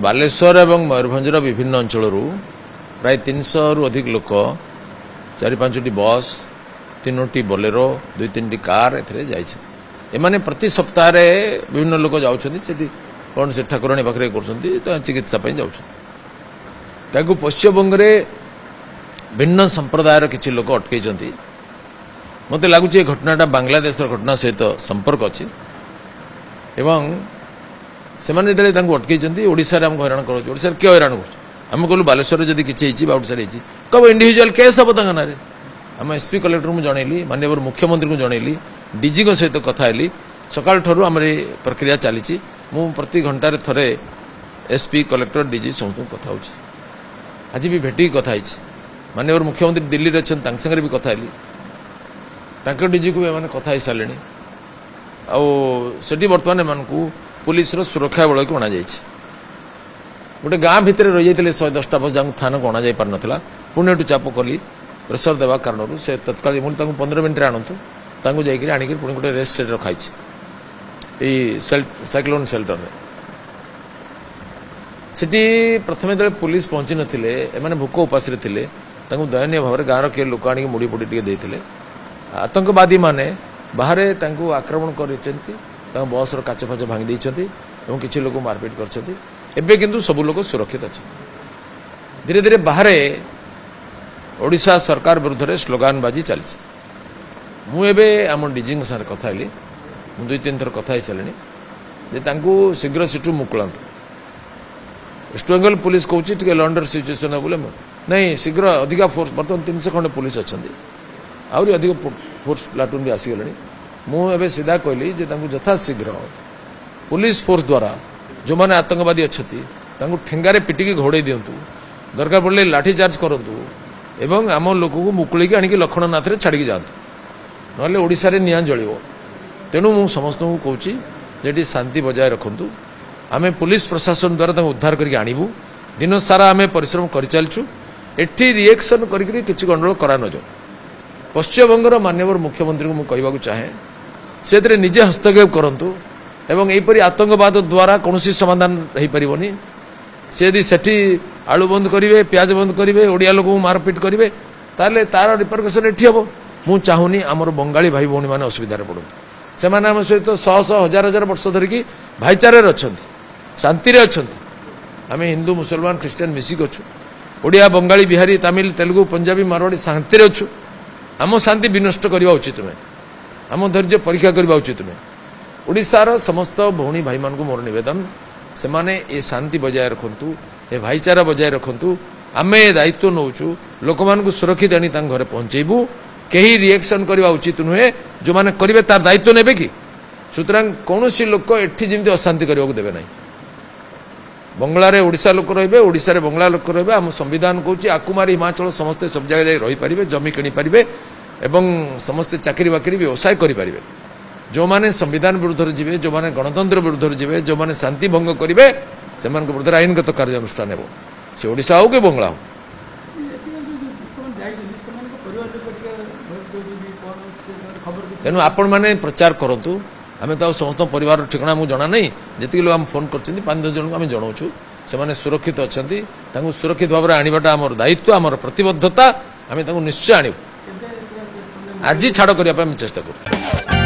बालेश्वर और मयूरभंजर विभिन्न अंचल प्राय 300 रु अधिक लोक 4-5टी बस 3टी बोलेरो 2-3टी कार एमाने प्रति सप्ताह विभिन्न लोक जाऊँगी कौन से ठाकुराणी पाखे कर चिकित्सा जाऊँ पश्चिमबंग में भिन्न संप्रदायर किसी लोक अटकई मत लगुच घटनाटा बांग्लादेश घटना सहित संपर्क अच्छी एवं से अटकई ओडिशा आमको हैरान कर किए हैरान कर कहलु बालेश्वर जब किसी बाउटसार कब इंडिविजुअल केस हम तक ना आम एसपी कलेक्टर को जनइली माननीय मुख्यमंत्री को जनइली डीजी सहित कथाली सकाल ठूँ आम प्रक्रिया चली मु प्रति घंटे थरे एसपी कलेक्टर डीजी समस्त कथा हो आज भी भेटिक कथा माननीय मुख्यमंत्री दिल्ली में अच्छा सागर भी कथाली डीजी को भी कथा हो सारे आठी बर्तमान एम पुलिस सुरक्षा बल को अणा गोटे गाँ भितर रही 110टा बस जहाँ थाना को अणा जा पार नाला पुणे चाप कली प्रेसर देवा कारण से तत्काल मुझे 15 मिनट आणतु जाकर आणिक पुणी गोटे रेस्ट सेट रखाई साइक्लोन सेल्टर में सिटी प्रथम जो पुलिस पहुंची नथिले एमाने भूक उपास थे दयनीय भाव में गाँव किए लोक आनिक मुड़ी पुड़ी टे आतंकवादी माने बाहर आक्रमण कर बस काच फाच भांगी किसी लोग मारपीट कर सब लोग सुरक्षित अच्छे धीरे धीरे बाहर ओडिशा सरकार विरुद्ध में स्लोगान बाजी चलती मुझे आम डीजी साथ कथा 2-3 थर कथा सारे शीघ्र सीटू मुकुलांतु वेस्ट बेंगल पुलिस कहे लंडर सिचुएसन है बोले नहीं शीघ्र अधिका फोर्स बर्तमान 300 खंडे पुलिस अच्छा आहरी अधिक फोर्स प्लाटून भी आसीगले मुझे सीधा कहली यथा शीघ्र पुलिस फोर्स द्वारा जो मैंने आतंकवादी अच्छा ठेंगारे पिटिकी घोड़े दिंतु दरकार पड़े लाठीचार्ज करूँ एवं आम लोक को मुकुलिकी आणिक लक्ष्मणनाथ छाड़ी जातु ना ओडिशा रे निआं जलिबो तेणु मु समस्त को कहूँ जे शांति बजाय रखु आम पुलिस प्रशासन द्वारा उद्धार करके आणबू दिन सारा आम परिश्रम कर चलचु एठी रिएक्शन करके किसी गंडगोल करा न जाऊ पश्चिमबंगर माननीय मुख्यमंत्री को मुझे कहवाक चाहे से निजे हस्तक्षेप करूँ एवं यहपरी आतंकवाद द्वारा कौन समाधान हो पारनी सी यदि सेठी आलू बंद करेंगे प्याज बंद करेंगे ओडिया लोक मारपीट करेंगे ताले तार रिपरकसन एटी हम मु चाहूनी आमर बंगाली भाई भौणी मैंने असुविधार पड़ू से आम सहित शह हजार हजार वर्ष धरिकी भाईचारे अच्छा शांति अच्छा आम हिंदू मुसलमान ख्रीस्टान मिसिक अच्छु ओडिया बंगाली बिहारी तमिल तेलुगु पंजाबी मारवाड़ी शांति अच्छु आम शांति विनष्ट करने उचित नुहे आम धैर्य परीक्षा करने उचित नुहे ओडिशार समस्त भौणी भाई मान को मोर निवेदन से माने ये शांति बजाय रखु ए भाईचारा बजाय रखु आम दायित्व नौचु लोक मान सुरक्षित आनी घरे पहुंचेबू कहीं रिएक्शन करवा उचित नुहे जो मैंने करेंगे तार दायित्व ने कि सुतरां कौन लोक एटी जमी अशांति करने को देवे ना बंगला रे ओडिशा लोक रे ओडिशा रे बंगला लोक रे आम संविधान कहूँ आकुमारी हिमाचल समस्ते सब जगह रही पारे जमी किणी पारे एवं समस्ते चाकरी बाकरी व्यवसाय करें जो माने संविधान विरुद्ध जीवे जो माने गणतंत्र विरुद्ध जीवे जो माने शांति भंग करेंगे से विरुद्ध आईनगत कार्यानुष्ठान हो से ओडिशा हो कि बंगला हो तेणु आपण मैंने प्रचार करूँ आम तो समस्त परिवार ठिकाना मुझे जना नहीं जी लोग आम फोन कर 5-10 जन को आम जनाऊँ से सुरक्षित अच्छा सुरक्षित भाव में आनवाटा आम दायित्व आम प्रतिबद्धता आम निश्चय आणु आज छाड़ करने चेष्टा करूँ।